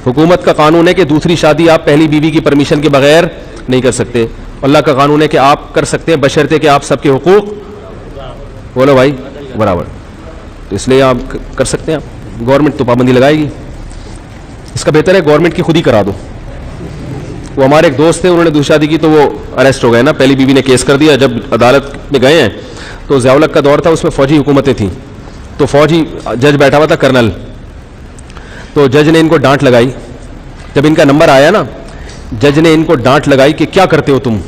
हुकूमत का कानून है कि दूसरी शादी आप पहली बीवी की परमिशन के बगैर नहीं कर सकते। अल्लाह का कानून है कि आप कर सकते हैं बशर्ते कि आप सबके हुकूक, बोलो भाई, बराबर। तो इसलिए आप कर सकते हैं। आप गवर्नमेंट तो पाबंदी लगाएगी, इसका बेहतर है गवर्नमेंट की खुद ही करा दो। वो हमारे एक दोस्त थे, उन्होंने दूसरी शादी की तो वो अरेस्ट हो गए ना, पहली बीवी ने केस कर दिया। जब अदालत में गए हैं तो ज़ियाउल हक का दौर था, उसमें फौजी हुकूमतें थीं, तो फौजी जज बैठा हुआ था, कर्नल। तो जज ने इनको डांट लगाई, जब इनका नंबर आया ना, जज ने इनको डांट लगाई कि क्या करते हो तुम।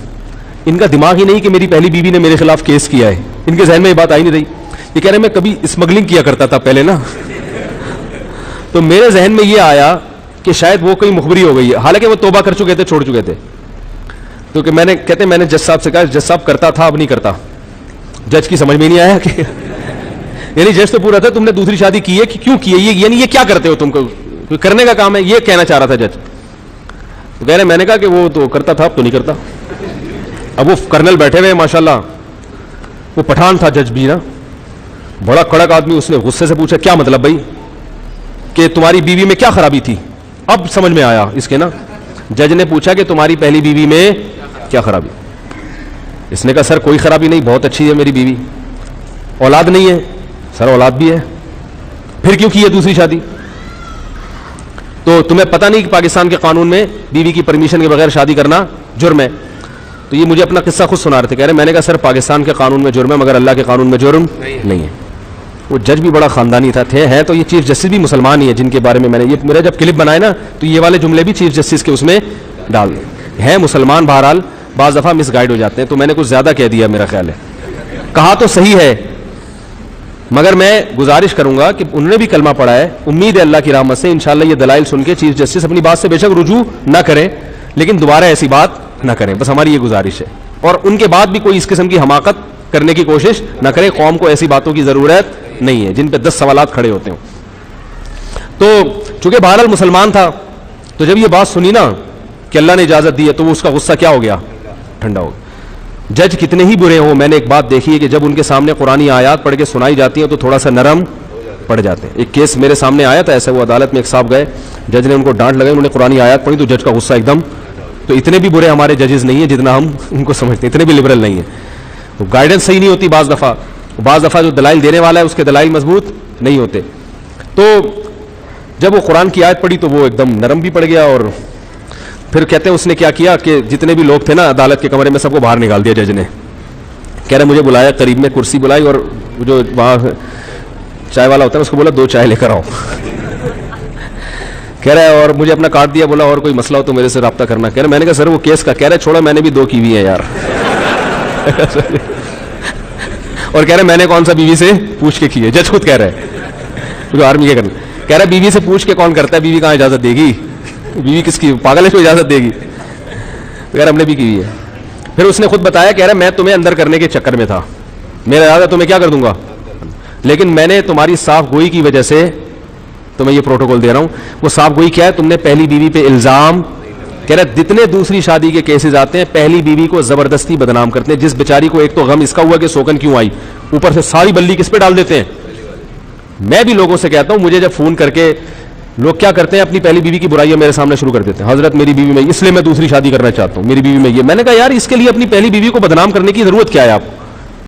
इनका दिमाग ही नहीं कि मेरी पहली बीवी ने मेरे खिलाफ केस किया है, इनके जहन में ये बात आई नहीं रही। ये कह रहे मैं कभी स्मगलिंग किया करता था पहले ना तो मेरे जहन में ये आया कि शायद वो कोई मुखबरी हो गई है, हालांकि वो तौबा कर चुके थे, छोड़ चुके थे। तो कि मैंने जज साहब से कहा, जज साहब करता था अब नहीं करता। जज की समझ में नहीं आया कि यानी जज तो पूरा था तुमने दूसरी शादी की है कि क्यों की है, ये यानी ये क्या करते हो, तुमको करने का काम है, ये कहना चाह रहा था जज। तो कह रहे मैंने कहा कि वो तो करता था अब तो नहीं करता। अब वो कर्नल बैठे हुए माशाल्लाह, वो पठान था जज भी ना, बड़ा कड़क आदमी। उसने गुस्से से पूछा क्या मतलब भाई, कि तुम्हारी बीवी में क्या खराबी थी। अब समझ में आया इसके ना, जज ने पूछा कि तुम्हारी पहली बीवी में क्या खराबी। इसने कहा सर कोई खराबी नहीं, बहुत अच्छी है मेरी बीवी, औलाद नहीं है। सर औलाद भी है, फिर क्यों की है दूसरी शादी। तो तुम्हें पता नहीं कि पाकिस्तान के कानून में बीवी की परमिशन के बगैर शादी करना जुर्म है। तो ये मुझे अपना किस्सा खुद सुना रहे थे, कह रहे मैंने कहा सर पाकिस्तान के कानून में जुर्म है मगर अल्लाह के कानून में जुर्म नहीं है। वो जज भी बड़ा खानदानी था, थे हैं तो ये चीफ जस्टिस भी मुसलमान ही है, जिनके बारे में मैंने ये मेरा जब क्लिप बनाए ना तो ये वाले जुमले भी चीफ जस्टिस के उसमें डाल हैं। मुसलमान बहरहाल बाज़ दफ़ा मिसगाइड हो जाते हैं, तो मैंने कुछ ज़्यादा कह दिया मेरा ख्याल है। कहा तो सही है मगर मैं गुजारिश करूंगा कि उन्होंने भी कलमा पढ़ा है, उम्मीद है अल्लाह की रहमत से इंशाअल्लाह ये दलाइल सुन के चीफ जस्टिस अपनी बात से बेशक रुजू ना करें, लेकिन दोबारा ऐसी बात ना करें, बस हमारी ये गुजारिश है। और उनके बाद भी कोई इस किस्म की हमाकत करने की कोशिश ना करें। कौम को ऐसी बातों की ज़रूरत नहीं है जिन पे 10 सवालात खड़े होते हैं। तो चूंकि बहरहाल मुसलमान था, तो जब ये बात सुनी ना कि अल्लाह ने इजाज़त दी है, तो वो उसका गुस्सा क्या हो गया, ठंडा हो गया। जज कितने ही बुरे हों, मैंने एक बात देखी है कि जब उनके सामने कुरानी आयात पढ़ के सुनाई जाती हैं तो थोड़ा सा नरम पड़ जाते हैं। एक केस मेरे सामने आया था ऐसे, वो अदालत में एक साहब गए, जज ने उनको डांट लगाई, उन्होंने कुरानी आयात पढ़ी तो जज का गुस्सा एकदम। तो इतने भी बुरे हमारे जजेस नहीं है जितना हम उनको समझते हैं, इतने भी लिबरल नहीं है। तो गाइडेंस सही नहीं होती बाज़ दफ़ा जो दलाइल देने वाला है उसके दलाइल मजबूत नहीं होते। तो जब वो कुरान की आयत पढ़ी तो वो एकदम नरम भी पड़ गया। और फिर कहते हैं उसने क्या किया कि जितने भी लोग थे ना अदालत के कमरे में, सबको बाहर निकाल दिया जज ने। कह रहे मुझे बुलाया, करीब में कुर्सी बुलाई और जो वहाँ चाय वाला होता है उसको बोला 2 चाय लेकर आओ कह रहा है और मुझे अपना कार्ड दिया, बोला और कोई मसला हो तो मेरे से रब्ता करना। कह रहे मैंने कहा सर वो केस का। कह रहे छोड़ा मैंने भी 2 की हुई है यार और कह रहे मैंने कौन सा बीवी से पूछ के की है। जज खुद कह रहे हैं तो आर्मी के करना, कह रहा बीवी से पूछ के कौन करता है, बीवी कहाँ इजाजत देगी, बीवी किसकी, पागल है, इजाजत देगी। कह रहा हमने भी की है। फिर उसने खुद बताया, कह रहा मैं तुम्हें अंदर करने के चक्कर में था, मेरा इरादा तुम्हें क्या कर दूंगा, लेकिन मैंने तुम्हारी साफ गोई की वजह से तुम्हें ये प्रोटोकॉल दे रहा हूं। वो साफ गोई क्या है, तुमने पहली बीवी पे इल्जाम, कह रहा जितने दूसरी शादी के केसेस आते हैं पहली बीवी को जबरदस्ती बदनाम करते हैं। जिस बेचारी को एक तो गम इसका हुआ कि सोकन क्यों आई, ऊपर से सारी बल्ली किस पे डाल देते हैं। मैं भी लोगों से कहता हूं, मुझे जब फोन करके लोग क्या करते हैं, अपनी पहली बीवी की बुराइयां मेरे सामने शुरू कर देते हैं। हजरत मेरी बीवी में इसलिए मैं दूसरी शादी करना चाहता हूं, मेरी बीवी में ये। मैंने कहा यार इसके लिए अपनी पहली बीवी को बदनाम करने की जरूरत क्या है आप